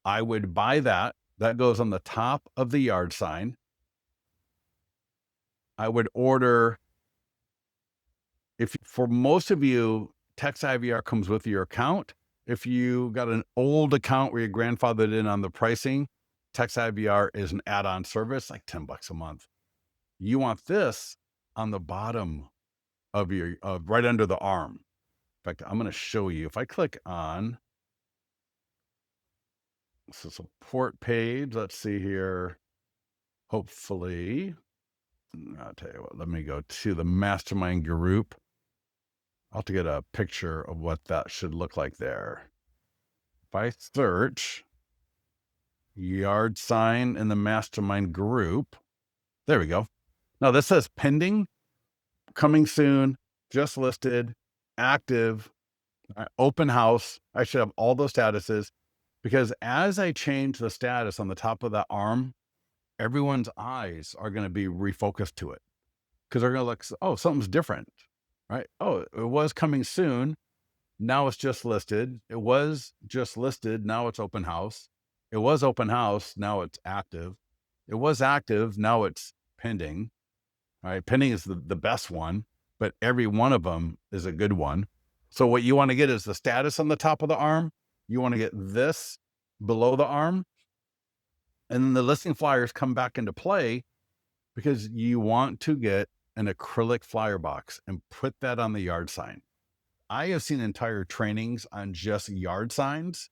I would buy that. That goes on the top of the yard sign. I would order, if for most of you, Text IVR comes with your account. If you got an old account where you grandfathered in on the pricing, Text IVR is an add-on service, like $10 a month. You want this on the bottom of your, right under the arm. In fact, I'm going to show you. If I click on the support page, let's see here. Hopefully, I'll tell you what, let me go to the mastermind group. I'll have to get a picture of what that should look like there. If I search yard sign in the mastermind group, there we go. Now this says pending, coming soon, just listed, active, open house. I should have all those statuses, because as I change the status on the top of that arm, everyone's eyes are going to be refocused to it, because they're going to look, oh, something's different, right? Oh, it was coming soon. Now it's just listed. It was just listed. Now it's open house. It was open house. Now it's active. It was active. Now it's pending. All right. Pending is the best one, but every one of them is a good one. So what you want to get is the status on the top of the arm. You want to get this below the arm. And then the listing flyers come back into play, because you want to get an acrylic flyer box and put that on the yard sign. I have seen entire trainings on just yard signs.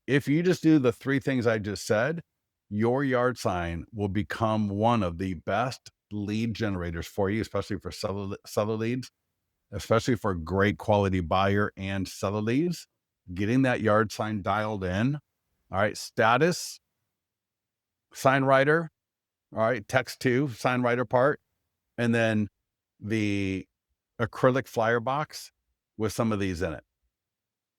If you just do the 3 things I just said, your yard sign will become one of the best lead generators for you, especially for seller leads, especially for great quality buyer and seller leads. Getting that yard sign dialed in. All right. Status, sign writer. All right. Text to sign writer part. And then the acrylic flyer box with some of these in it.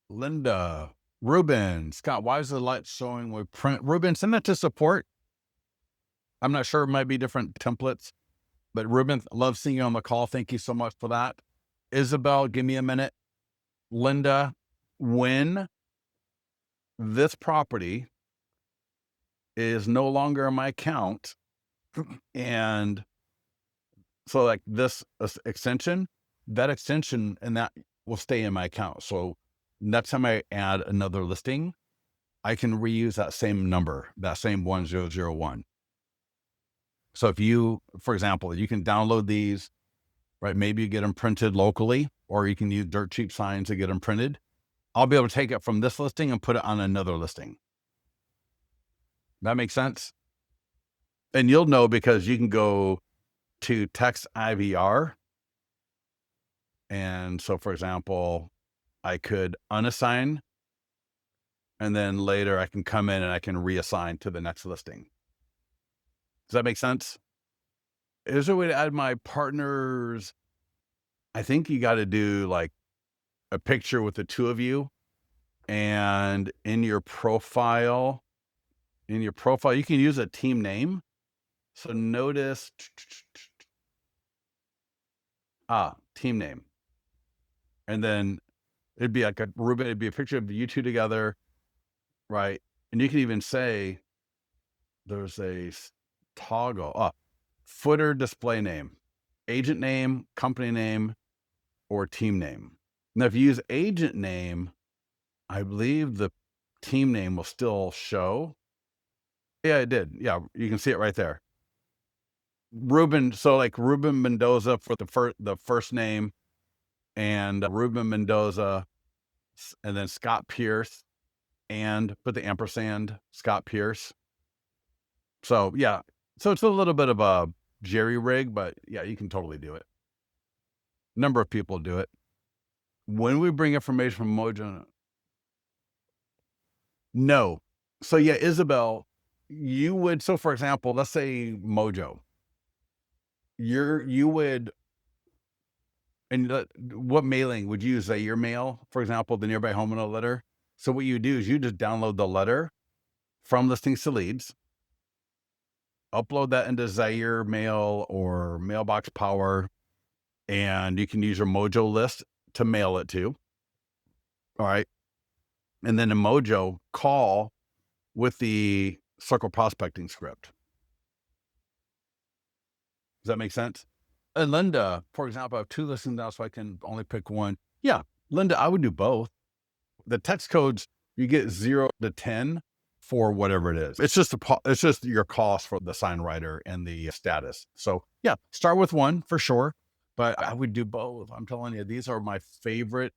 Linda, Ruben, Scott, why is the light showing with print? Ruben, send that to support. I'm not sure, it might be different templates, but Ruben, love seeing you on the call. Thank you so much for that. Isabel, give me a minute. Linda, when this property is no longer in my account, and so like this extension, that extension and that will stay in my account. So next time I add another listing, I can reuse that same number, that same 1001. So if you, for example, you can download these, right? Maybe you get them printed locally, or you can use dirt cheap signs to get them printed. I'll be able to take it from this listing and put it on another listing. That makes sense? And you'll know because you can go to text IVR. And so, for example, I could unassign, and then later I can come in and I can reassign to the next listing. Does that make sense? Is there a way to add my partners? I think you got to do like a picture with the two of you, and in your profile, you can use a team name. So notice, team name. And then it'd be like it'd be a picture of you two together, right? And you can even say there's a toggle, footer display name, agent name, company name, or team name. Now, if you use agent name, I believe the team name will still show. Yeah, it did. Yeah, you can see it right there. Ruben, so like Ruben Mendoza for the first name, and Ruben Mendoza, and then Scott Pierce, and put the ampersand Scott Pierce. So yeah, so it's a little bit of a jerry rig, but yeah, you can totally do it. Number of people do it. When we bring information from Mojo, no. So yeah, Isabel, you would. So for example, let's say Mojo, you would. And what mailing would you use? Your mail, for example, the nearby homeowner letter. So what you do is you just download the letter from listings to leads, upload that into Zaire Mail or Mailbox Power, and you can use your Mojo list to mail it to. All right. And then in Mojo, call with the circle prospecting script. Does that make sense? And Linda, for example, I have two listings now, so I can only pick one. Yeah, Linda, I would do both. The text codes, you get 0 to 10 for whatever it is. It's just your cost for the sign writer and the status. So yeah, start with one for sure, but I would do both. I'm telling you, these are my favorite.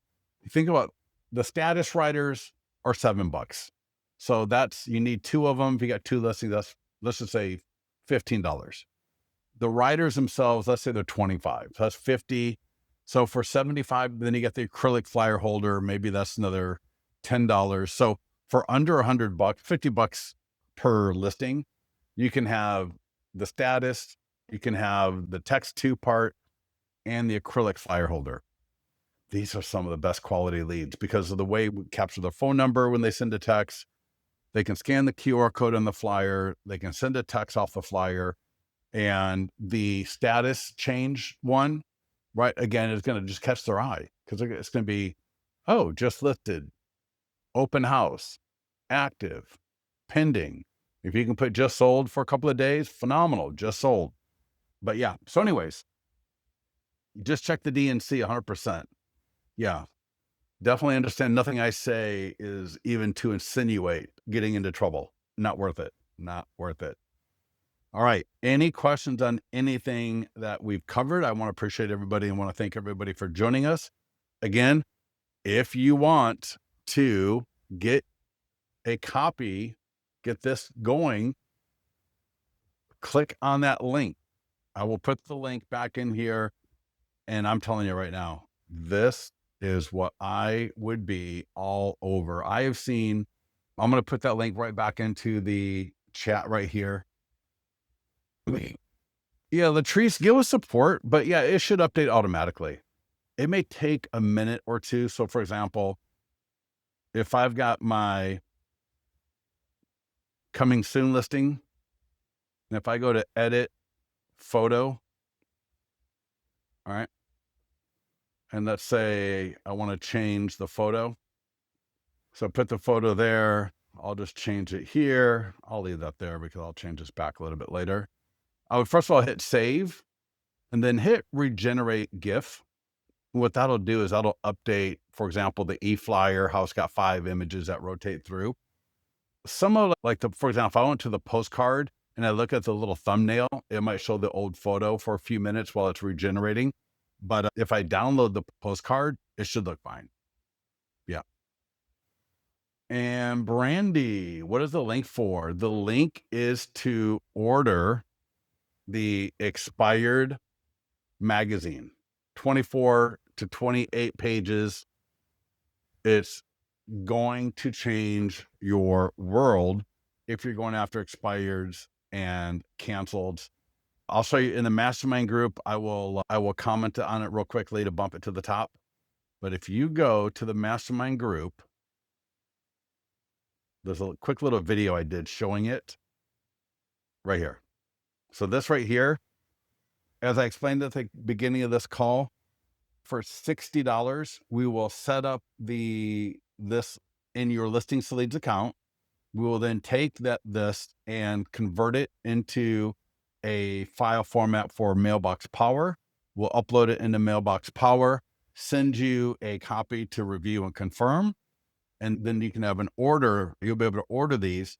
Think about the status writers are $7. So you need two of them. If you got two listings, let's just say $15. The writers themselves, let's say they're 25. So that's 50. So for 75, then you get the acrylic flyer holder. Maybe that's another $10. So for under $100, $50 per listing, you can have the status, you can have the text 2 part, and the acrylic flyer holder. These are some of the best quality leads because of the way we capture the phone number when they send a text. They can scan the QR code on the flyer. They can send a text off the flyer. And the status change one, right, again, is going to just catch their eye because it's going to be, just listed, open house, active, pending. If you can put just sold for a couple of days, phenomenal, just sold. But yeah, so anyways, just check the DNC 100%. Yeah, definitely understand nothing I say is even to insinuate getting into trouble. Not worth it. Not worth it. All right. Any questions on anything that we've covered? I want to appreciate everybody and want to thank everybody for joining us. Again, if you want to get a copy, get this going, click on that link. I will put the link back in here. And I'm telling you right now, this is what I would be all over. I'm going to put that link right back into the chat right here. Yeah, Latrice, give us support, but yeah, it should update automatically. It may take a minute or two. So for example, if I've got my coming soon listing, and if I go to edit photo, all right, and let's say I want to change the photo. So put the photo there. I'll just change it here. I'll leave that there because I'll change this back a little bit later. I would first of all hit save and then hit regenerate GIF. What that'll do is that'll update, for example, the e-flyer, how it's got 5 images that rotate through. Some of for example, if I went to the postcard and I look at the little thumbnail, it might show the old photo for a few minutes while it's regenerating. But if I download the postcard, it should look fine. Yeah. And Brandy, what is the link for? The link is to order the expired magazine, 24 to 28 pages. It's going to change your world if you're going after expireds and canceled. I'll show you in the mastermind group. I will comment on it real quickly to bump it to the top. But if you go to the mastermind group, there's a quick little video I did showing it right here. So this right here, as I explained at the beginning of this call, for $60, we will set up this in your listing leads account. We will then take this and convert it into a file format for Mailbox Power. We'll upload it into Mailbox Power, send you a copy to review and confirm. And then you can have an order. You'll be able to order these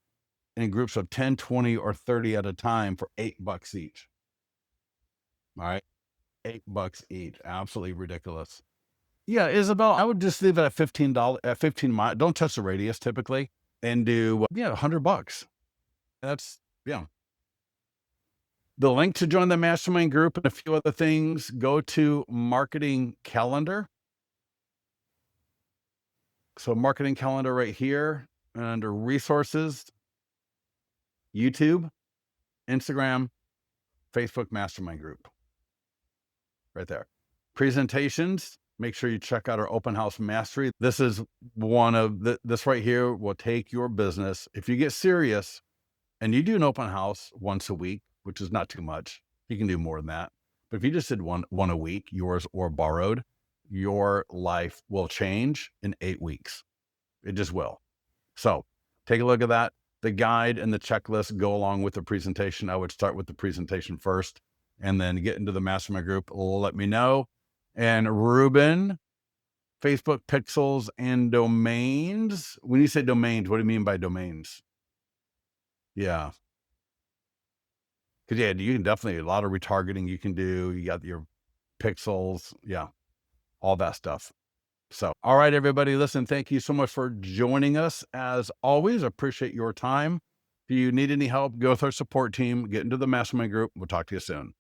in groups of 10, 20, or 30 at a time for $8 each. All right. $8 each. Absolutely ridiculous. Yeah, Isabel, I would just leave it at $15 at 15 miles. Don't touch the radius typically, and do $100. That's the link to join the mastermind group and a few other things. Go to marketing calendar. So marketing calendar right here, and under resources, YouTube, Instagram, Facebook mastermind group. Right there. Presentations. Make sure you check out our open house mastery. This is one of this right here will take your business. If you get serious and you do an open house once a week, which is not too much, you can do more than that. But if you just did one a week, yours or borrowed, your life will change in 8 weeks. It just will. So take a look at that. The guide and the checklist go along with the presentation. I would start with the presentation first and then get into the mastermind group. Let me know. And Ruben, Facebook pixels and domains. When you say domains, what do you mean by domains? Yeah. Because you can definitely, a lot of retargeting you can do. You got your pixels. Yeah. All that stuff. So, all right, everybody, listen, thank you so much for joining us. As always, appreciate your time. If you need any help, go with our support team, get into the mastermind group. We'll talk to you soon.